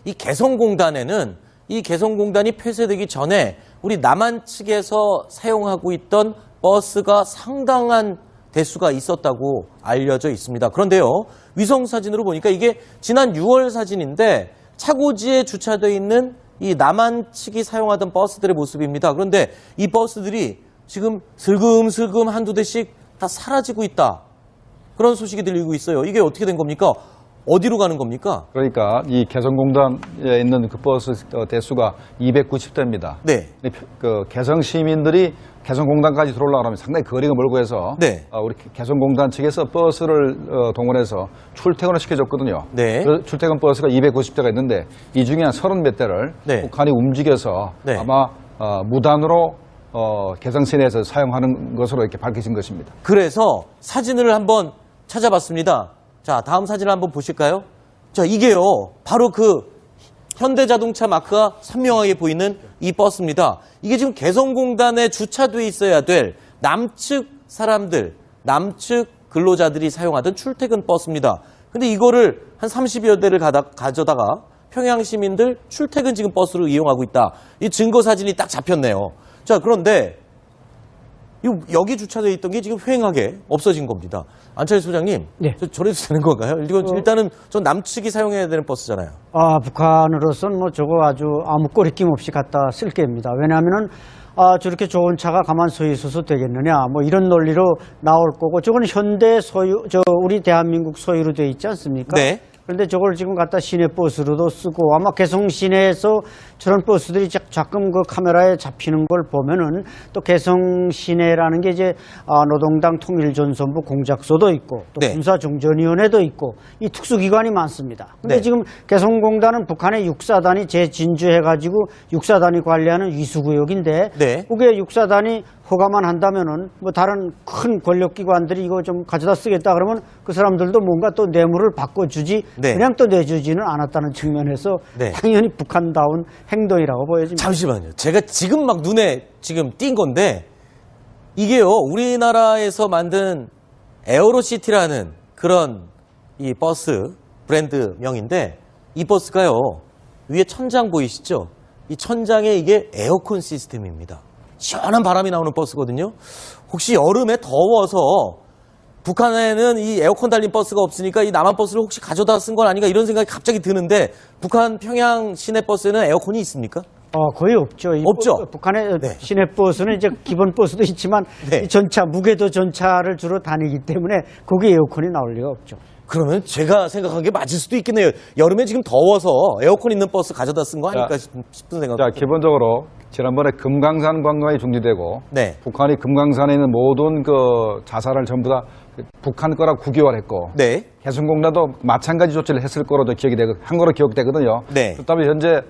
이 개성공단에는 이 개성공단이 폐쇄되기 전에 우리 남한 측에서 사용하고 있던 버스가 상당한 대수가 있었다고 알려져 있습니다. 그런데요, 위성사진으로 보니까 이게 지난 6월 사진인데 차고지에 주차되어 있는 이 남한 측이 사용하던 버스들의 모습입니다. 그런데 이 버스들이 지금 슬금슬금 한두 대씩 다 사라지고 있다. 그런 소식이 들리고 있어요. 이게 어떻게 된 겁니까? 어디로 가는 겁니까? 그러니까 이 개성공단에 있는 그 버스 대수가 290대입니다. 네. 그 개성 시민들이 개성공단까지 들어오려면 상당히 거리가 멀고 해서 네. 우리 개성공단 측에서 버스를 동원해서 출퇴근을 시켜줬거든요. 네. 그 출퇴근 버스가 290대가 있는데 이 중에 한 30몇 대를 네. 북한이 움직여서 네. 아마 무단으로 개성 시내에서 사용하는 것으로 이렇게 밝혀진 것입니다. 그래서 사진을 한번 찾아봤습니다. 자, 다음 사진을 한번 보실까요? 자, 이게요, 바로 그 현대자동차 마크가 선명하게 보이는 이 버스입니다. 이게 지금 개성공단에 주차돼 있어야 될 남측 사람들, 남측 근로자들이 사용하던 출퇴근 버스입니다. 근데 이거를 한 30여 대를 가져다가 평양 시민들 출퇴근 지금 버스로 이용하고 있다. 이 증거 사진이 딱 잡혔네요. 자, 그런데 여기 주차되어 있던 게 지금 휑하게 없어진 겁니다. 안철수 소장님, 네. 저래도 되는 건가요? 일단은 전 남측이 사용해야 되는 버스잖아요. 북한으로서는 뭐 저거 아주 아무 꼬리낌 없이 갖다 쓸 게입니다. 왜냐하면은 저렇게 좋은 차가 가만 서 있어서 되겠느냐, 뭐 이런 논리로 나올 거고, 저거는 현대 소유, 우리 대한민국 소유로 되어 있지 않습니까? 네. 그런데 저걸 지금 갖다 시내버스로도 쓰고, 아마 개성 시내에서 저런 버스들이 가끔 그 카메라에 잡히는 걸 보면은 또 개성 시내라는 게 이제 노동당 통일전선부 공작소도 있고 또 네. 군사중전위원회도 있고 이 특수기관이 많습니다. 근데 네. 지금 개성공단은 북한의 육사단이 재진주해가지고 육사단이 관리하는 위수구역인데 네. 그게 육사단이 허가만 한다면은 뭐 다른 큰 권력기관들이 이거 좀 가져다 쓰겠다 그러면 그 사람들도 뭔가 또 뇌물을 바꿔주지 네. 그냥 또 내주지는 않았다는 측면에서 네. 당연히 북한다운 행동이라고 보여집니다. 잠시만요. 제가 지금 막 눈에 지금 띈 건데 이게요, 우리나라에서 만든 에어로시티라는 그런 이 버스 브랜드명인데 이 버스가요, 위에 천장 보이시죠? 이 천장에 이게 에어컨 시스템입니다. 시원한 바람이 나오는 버스거든요. 혹시 여름에 더워서 북한에는 이 에어컨 달린 버스가 없으니까 이 남한 버스를 혹시 가져다 쓴 건 아닌가 이런 생각이 갑자기 드는데 북한 평양 시내 버스에는 에어컨이 있습니까? 거의 없죠. 없죠? 북한의 네. 시내버스는 이제 기본 버스도 있지만 네. 이 전차, 무게도 전차를 주로 다니기 때문에 거기에 에어컨이 나올 리가 없죠. 그러면 제가 생각한 게 맞을 수도 있겠네요. 여름에 지금 더워서 에어컨 있는 버스 가져다 쓴 거 아닐까 싶은 생각. 자, 기본적으로 지난번에 금강산 관광이 중지되고 네. 북한이 금강산에 있는 모든 그 자산을 전부 다 북한 거라 국유화했고 네. 개성공단도 마찬가지 조치를 했을 거로 한 거로 기억되거든요. 네. 그렇다면 현재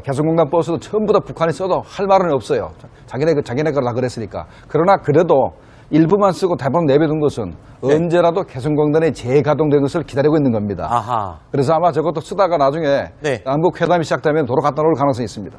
개성공단 버스도 전부 다 북한이 써도 할 말은 없어요. 자기네 거라 다 그랬으니까. 그러나 그래도 일부만 쓰고 대부분 내버린 것은 네. 언제라도 개성공단이 재가동된 것을 기다리고 있는 겁니다. 아하. 그래서 아마 저것도 쓰다가 나중에 네. 남북 회담이 시작되면 도로 갖다 놓을 가능성이 있습니다.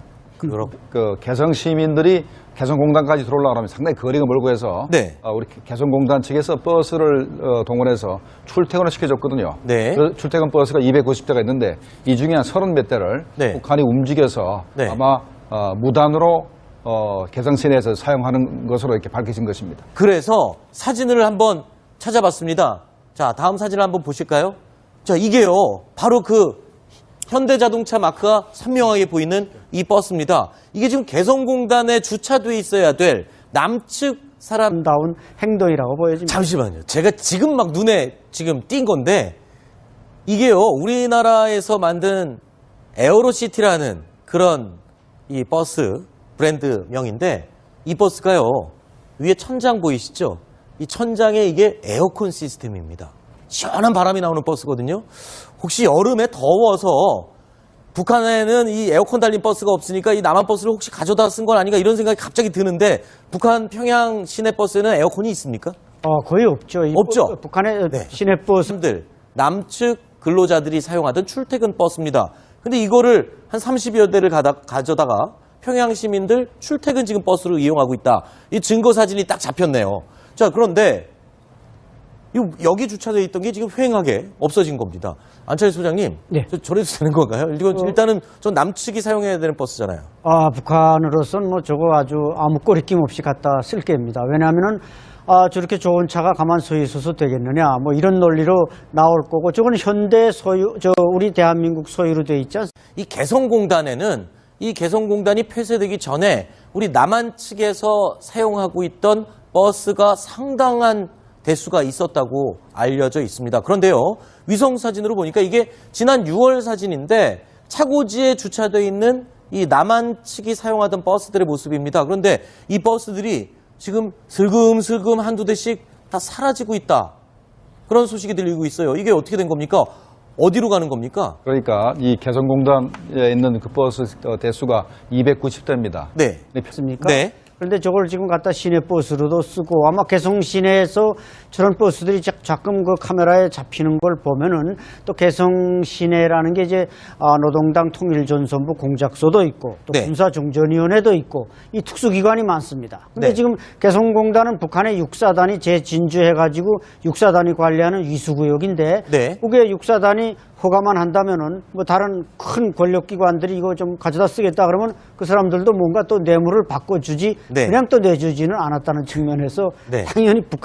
그 개성 시민들이 개성공단까지 들어오려면 상당히 거리가 멀고 해서 네. 우리 개성공단 측에서 버스를 동원해서 출퇴근을 시켜줬거든요. 네. 그 출퇴근 버스가 290대가 있는데 이 중에 한 30몇 대를 네. 북한이 움직여서 네. 아마 무단으로 개성 시내에서 사용하는 것으로 이렇게 밝혀진 것입니다. 그래서 사진을 한번 찾아봤습니다. 자, 다음 사진을 한번 보실까요? 자, 이게요, 바로 그 현대자동차 마크가 선명하게 보이는 이 버스입니다. 이게 지금 개성공단에 주차돼 있어야 될 남측 사람다운 행동이라고 보여집니다. 잠시만요. 제가 지금 막 눈에 지금 띈 건데 이게요, 우리나라에서 만든 에어로시티라는 그런 이 버스 브랜드명인데 이 버스가요, 위에 천장 보이시죠? 이 천장에 이게 에어컨 시스템입니다. 시원한 바람이 나오는 버스거든요. 혹시 여름에 더워서 북한에는 이 에어컨 달린 버스가 없으니까 이 남한 버스를 혹시 가져다 쓴 건 아닌가 이런 생각이 갑자기 드는데 북한 평양 시내 버스에는 에어컨이 있습니까? 거의 없죠. 없죠? 북한의 네. 시내버스 남측 근로자들이 사용하던 출퇴근 버스입니다. 근데 이거를 한 30여 대를 가져다가 평양 시민들 출퇴근 지금 버스로 이용하고 있다. 이 증거 사진이 딱 잡혔네요. 자, 그런데 여기 주차되어 있던 게 지금 휑하게 없어진 겁니다. 안철수 소장님, 네. 저래도 되는 건가요? 일단은 전 남측이 사용해야 되는 버스잖아요. 북한으로서는 뭐 저거 아주 아무 꼬리낌 없이 갖다 쓸 겁니다. 왜냐하면은 저렇게 좋은 차가 가만 서 있어서 되겠느냐, 뭐 이런 논리로 나올 거고, 저건 현대 소유, 우리 대한민국 소유로 돼 있지 않습니까? 이 개성공단에는 이 개성공단이 폐쇄되기 전에 우리 남한 측에서 사용하고 있던 버스가 상당한 대수가 있었다고 알려져 있습니다. 그런데요, 위성 사진으로 보니까 이게 지난 6월 사진인데 차고지에 주차되어 있는 이 남한 측이 사용하던 버스들의 모습입니다. 그런데 이 버스들이 지금 슬금슬금 한두 대씩 다 사라지고 있다. 그런 소식이 들리고 있어요. 이게 어떻게 된 겁니까? 어디로 가는 겁니까? 그러니까 이 개성공단에 있는 그 버스 대수가 290대입니다. 네. 맞습니까? 네. 그런데 저걸 지금 갖다 시내버스로도 쓰고, 아마 개성 시내에서 저런 버스들이 가끔 그 카메라에 잡히는 걸 보면은, 또 개성 시내라는 게 이제 노동당 통일전선부 공작소도 있고, 또 네. 군사중전위원회도 있고, 이 특수기관이 많습니다. 근데 네. 지금 개성공단은 북한의 육사단이 재진주해가지고 육사단이 관리하는 위수구역인데, 네. 그게 육사단이 허가만 한다면은 뭐 다른 큰 권력기관들이 이거 좀 가져다 쓰겠다 그러면 그 사람들도 뭔가 또 뇌물을 바꿔주지, 네. 그냥 또 내주지는 않았다는 측면에서 네. 당연히 북한